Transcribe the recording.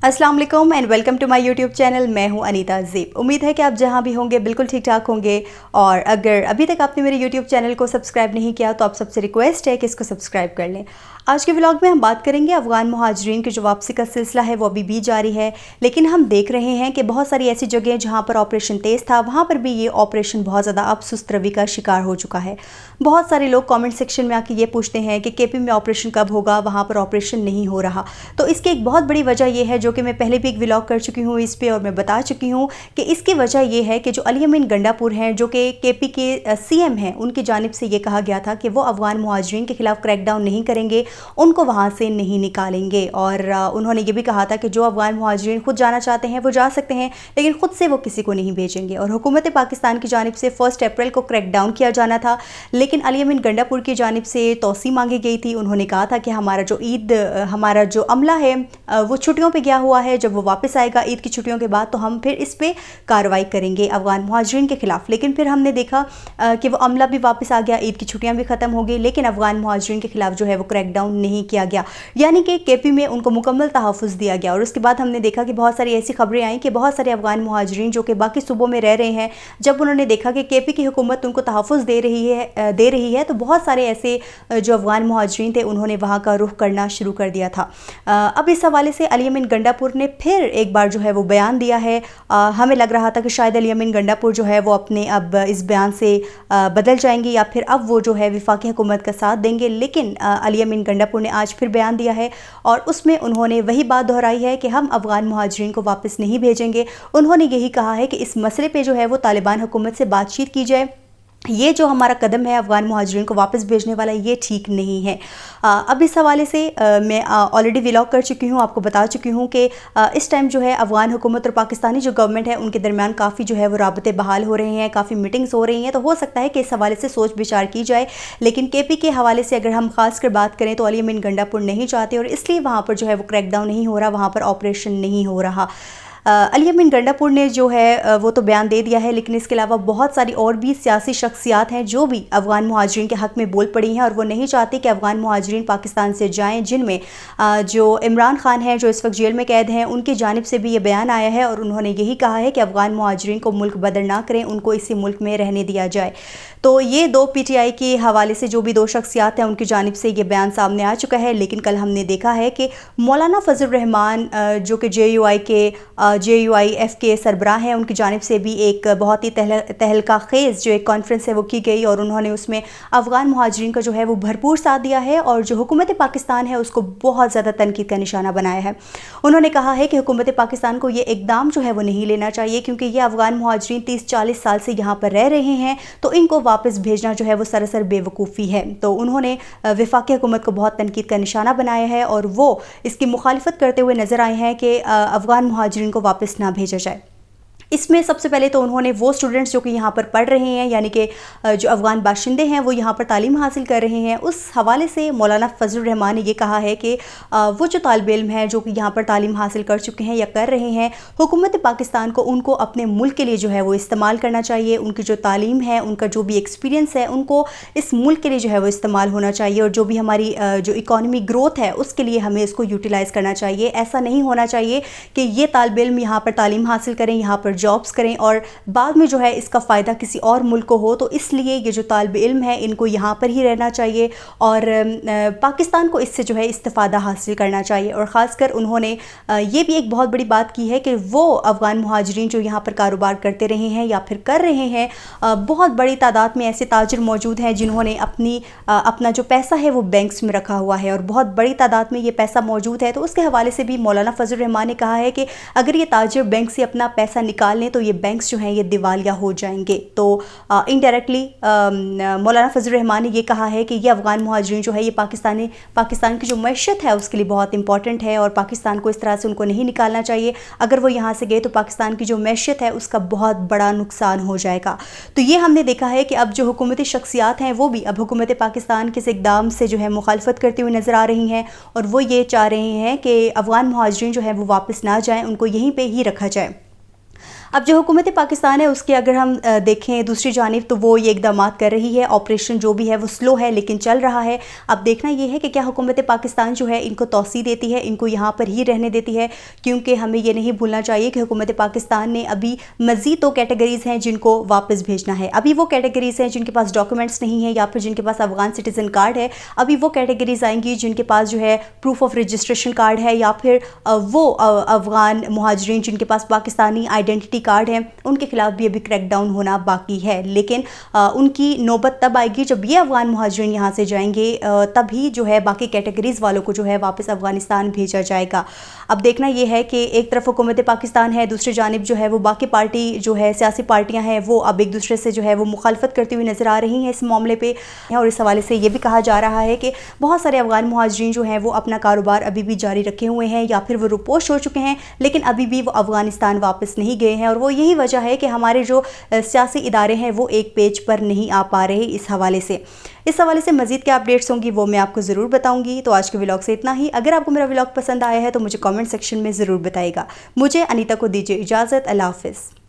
अस्सलाम वालेकुम and welcome to my YouTube channel. मैं हूं अनीता ज़ेब। उम्मीद है कि आप जहां भी होंगे बिल्कुल ठीक ठाक होंगे। और अगर अभी तक आपने मेरे यूट्यूब चैनल को सब्सक्राइब नहीं किया तो आप सबसे रिक्वेस्ट है कि इसको सब्सक्राइब कर लें। आज के व्लॉग में हम बात करेंगे अफ़गान मुहाजिरीन की जो वापसी का सिलसिला है वो अभी भी जारी है, लेकिन हम देख रहे हैं कि बहुत सारी ऐसी जगह जहाँ पर ऑपरेशन तेज़ था वहाँ पर भी ये ऑपरेशन बहुत ज़्यादा अब सुस्त रवि का शिकार हो चुका है। बहुत सारे लोग कमेंट सेक्शन में आके ये पूछते हैं कि केपी में ऑपरेशन कब होगा, वहाँ पर ऑपरेशन नहीं हो रहा। तो इसकी एक बहुत बड़ी वजह ये है, जो कि मैं पहले भी एक व्लॉग कर चुकी हूँ इस पे और मैं बता चुकी हूँ कि इसकी वजह ये है कि जो अली अमीन गंडापुर हैं, जो कि केपी के सीएम हैं, उनकी जानिब से ये कहा गया था कि वो अफ़गान मुहाजिरीन के खिलाफ क्रैकडाउन नहीं करेंगे, उनको वहाँ से नहीं निकालेंगे। और उन्होंने ये भी कहा था कि जो अफ़गान मुहाजिरीन खुद जाना चाहते हैं वो जा सकते हैं, लेकिन ख़ुद से वो किसी को नहीं भेजेंगे। और हुकूमत पाकिस्तान की जानिब से 1 अप्रैल को क्रैकडाउन किया जाना था, लेकिन अली अमीन गंडापुर की जानिब से तौसी मांगी गई थी। उन्होंने कहा था कि हमारा जो अमला है वो छुट्टियों पर गया हुआ है, जब वो वापस आएगा ईद की छुट्टियों के बाद तो हम फिर इस पर कार्रवाई करेंगे अफ़गान मुहाजिरीन के खिलाफ। लेकिन फिर हमने देखा कि वो अमला भी वापस आ गया, ईद की छुट्टियां भी ख़त्म हो गई, लेकिन अफ़गान मुहाजिरीन के खिलाफ जो है वो क्रैकडाउन नहीं किया गया, यानी कि केपी में उनको मुकम्मल तहफ़्फ़ुज़ दिया गया। और उसके बाद हमने देखा कि बहुत सारी ऐसी खबरें आई कि बहुत सारे अफ़गान मुहाजिरीन जो कि बाकी सूबों में रह रहे हैं, जब उन्होंने देखा कि केपी की हुकूमत उनको तहफ़्फ़ुज़ दे रही है तो बहुत सारे ऐसे जो अफ़गान मुहाजिरीन थे उन्होंने वहाँ का रुख करना शुरू कर दिया था। अब इस हवाले से अली अमीन गंडापुर ने फिर एक बार जो है वो बयान दिया है। हमें लग रहा था कि शायद अली अमीन गंडापुर जो है वो अपने अब इस बयान से बदल जाएंगे या फिर अब वो जो है वफाकी हुकूमत का साथ देंगे, लेकिन अली अमीन गंडापुर ने आज फिर बयान दिया है और उसमें उन्होंने वही बात दोहराई है कि हम अफ़गान मुहाजिरीन को वापस नहीं भेजेंगे। उन्होंने यही कहा है कि इस मसले पे जो है वो तालिबान हुकूमत से बातचीत की जाए। ये जो हमारा कदम है अफ़गान मुहाजिरीन को वापस भेजने वाला, ये ठीक नहीं है। अब इस हवाले से मैं ऑलरेडी व्लॉग कर चुकी हूँ, आपको बता चुकी हूँ कि इस टाइम जो है अफ़गान हुकूमत और पाकिस्तानी जो गवर्नमेंट है उनके दरमियान काफ़ी जो है वो राबते बहाल हो रहे हैं, काफ़ी मीटिंग्स हो रही हैं। तो हो सकता है कि इस हवाले से सोच विचार की जाए, लेकिन केपी के हवाले से अगर हम खास कर बात करें तो अली अमीन गंडापुर नहीं चाहते और इसलिए वहाँ पर जो है वो क्रैकडाउन नहीं हो रहा, वहाँ पर ऑपरेशन नहीं हो रहा। अली अमीन गंडापुर ने जो है वो तो बयान दे दिया है, लेकिन इसके अलावा बहुत सारी और भी सियासी शख्सियात हैं जो भी अफ़गान मुहाजिरीन के हक़ में बोल पड़ी हैं और वो नहीं चाहती कि अफ़गान मुहाजिरीन पाकिस्तान से जाएं, जिनमें जो इमरान खान है जो इस वक्त जेल में कैद हैं, उनकी जानिब से भी ये बयान आया है और उन्होंने यही कहा है कि अफ़गान मुहाजिरीन को मुल्क बदर ना करें, उनको इसी मुल्क में रहने दिया जाए। तो ये दो PTI के हवाले से जो भी दो शख्सियात हैं उनकी जानिब से ये बयान सामने आ चुका है। लेकिन कल हमने देखा है कि मौलाना फजल रहमान जो कि JUIF के सरबराह हैं, उनकी जानिब से भी एक बहुत ही तहलका खेज़ जो एक कॉन्फ्रेंस है वो की गई और उन्होंने उसमें अफ़गान मुहाजिरीन का जो है वो भरपूर साथ दिया है और जो हुकूमत पाकिस्तान है उसको बहुत ज़्यादा तनकीद का निशाना बनाया है। उन्होंने कहा है कि हुकूमत पाकिस्तान को ये इक़दाम जो है वो नहीं लेना चाहिए, क्योंकि ये अफ़गान मुहाजिरीन 30-40 साल से यहाँ पर रह रहे हैं, तो इनको वापस भेजना जो है वो सरासर बेवकूफ़ी है। तो उन्होंने वफाकी हुकूमत को बहुत तनकीद का निशाना बनाया है और वो इसकी मुखालिफत करते हुए नज़र आए हैं कि अफ़गान मुहाजिरीन को वापस ना भेजा जाए। इसमें सबसे पहले तो उन्होंने वो स्टूडेंट्स जो कि यहाँ पर पढ़ रहे हैं, यानी कि जो अफ़गान बाशिंदे हैं वो यहाँ पर तालीम हासिल कर रहे हैं, उस हवाले से मौलाना फजल रहमान ने ये कहा है कि वो जो तालिब इल्म हैं जो कि यहाँ पर तालीम हासिल कर चुके हैं या कर रहे हैं, हुकूमत पाकिस्तान को उनको अपने मुल्क के लिए जो है वो इस्तेमाल करना चाहिए। उनकी जो तालीम है, उनका जो भी एक्सपीरियंस है, उनको इस मुल्क के लिए जो है वो इस्तेमाल होना चाहिए और जो भी हमारी जो इकॉनमी ग्रोथ है उसके लिए हमें इसको यूटिलाइज़ करना चाहिए। ऐसा नहीं होना चाहिए कि ये तालिब इल्म यहाँ पर तालीम हासिल करें, यहाँ पर जॉब्स करें और बाद में जो है इसका फ़ायदा किसी और मुल्क को हो। तो इसलिए ये जो तालिब इल्म है इनको यहाँ पर ही रहना चाहिए और पाकिस्तान को इससे जो है इस्तिफ़ादा हासिल करना चाहिए। और ख़ासकर उन्होंने ये भी एक बहुत बड़ी बात की है कि वो अफ़गान मुहाजिरीन जो यहाँ पर कारोबार करते रहे हैं या फिर कर रहे हैं, बहुत बड़ी तादाद में ऐसे ताजिर मौजूद हैं जिन्होंने अपना जो पैसा है वो बैंक्स में रखा हुआ है और बहुत बड़ी तादाद में ये पैसा मौजूद है। तो उसके हवाले से भी मौलाना फजल रहमान ने कहा है कि अगर ये ताजिर बैंक से अपना पैसा निकाल लें तो ये बैंक्स जो हैं ये दिवालिया हो जाएंगे। तो इनडायरेक्टली मौलाना फजल रहमान ने ये कहा है कि ये अफ़गान मुहाजिरीन जो है ये पाकिस्तान की जो मैशत है उसके लिए बहुत इंपॉर्टेंट है और पाकिस्तान को इस तरह से उनको नहीं निकालना चाहिए। अगर वो यहाँ से गए तो पाकिस्तान की जो मैशत है उसका बहुत बड़ा नुकसान हो जाएगा। तो ये हमने देखा है कि अब जो हुकूमती शख्सियात हैं वो भी अब हुकूमत पाकिस्तान के इस इक़दाम से जो है मुखालफत करते हुए नज़र आ रही हैं और वो ये चाह रहे हैं कि अफ़गान मुहाजिरीन जो है वो वापस ना जाएँ, उनको यहीं पर ही रखा जाए। اب جو حکومت پاکستان ہے اس کے اگر ہم دیکھیں دوسری جانب تو وہ یہ اقدامات کر رہی ہے، آپریشن جو بھی ہے وہ سلو ہے لیکن چل رہا ہے۔ اب دیکھنا یہ ہے کہ کیا حکومت پاکستان جو ہے ان کو توسیع دیتی ہے، ان کو یہاں پر ہی رہنے دیتی ہے، کیونکہ ہمیں یہ نہیں بھولنا چاہیے کہ حکومت پاکستان نے ابھی مزید تو کیٹیگریز ہیں جن کو واپس بھیجنا ہے۔ ابھی وہ کیٹیگریز ہیں جن کے پاس ڈاکیومنٹس نہیں ہیں یا پھر جن کے پاس افغان سٹیزن کارڈ ہے، ابھی وہ کیٹیگریز آئیں گی جن کے پاس جو ہے پروف آف رجسٹریشن کارڈ ہے یا پھر وہ افغان مہاجرین جن کے پاس پاکستانی آئیڈینٹی کارڈ ہے، ان کے خلاف بھی ابھی کریک ڈاؤن ہونا باقی ہے۔ لیکن ان کی نوبت تب آئے گی جب یہ افغان مہاجرین یہاں سے جائیں گے، تبھی جو ہے باقی کیٹیگریز والوں کو جو ہے واپس افغانستان بھیجا جائے گا۔ اب دیکھنا یہ ہے کہ ایک طرف حکومت پاکستان ہے، دوسری جانب جو ہے وہ باقی پارٹی جو ہے سیاسی پارٹیاں ہیں وہ اب ایک دوسرے سے جو ہے وہ مخالفت کرتی ہوئی نظر آ رہی ہیں اس معاملے پہ، اور اس حوالے سے یہ بھی کہا جا رہا ہے کہ بہت سارے افغان مہاجرین جو ہیں وہ اپنا کاروبار ابھی بھی جاری رکھے ہوئے ہیں یا پھر وہ رپوش ہو چکے ہیں لیکن ابھی بھی وہ افغانستان واپس نہیں گئے ہیں، اور وہ یہی وجہ ہے کہ ہمارے جو سیاسی ادارے ہیں وہ ایک پیج پر نہیں آ پا رہے۔ اس حوالے سے مزید کیا اپڈیٹس ہوں گی وہ میں آپ کو ضرور بتاؤں گی۔ تو آج کے ولاگ سے اتنا ہی۔ اگر آپ کو میرا ولاگ پسند آیا ہے تو مجھے کامنٹ سیکشن میں ضرور بتائے گا۔ مجھے انیتا کو دیجیے اجازت، اللہ حافظ۔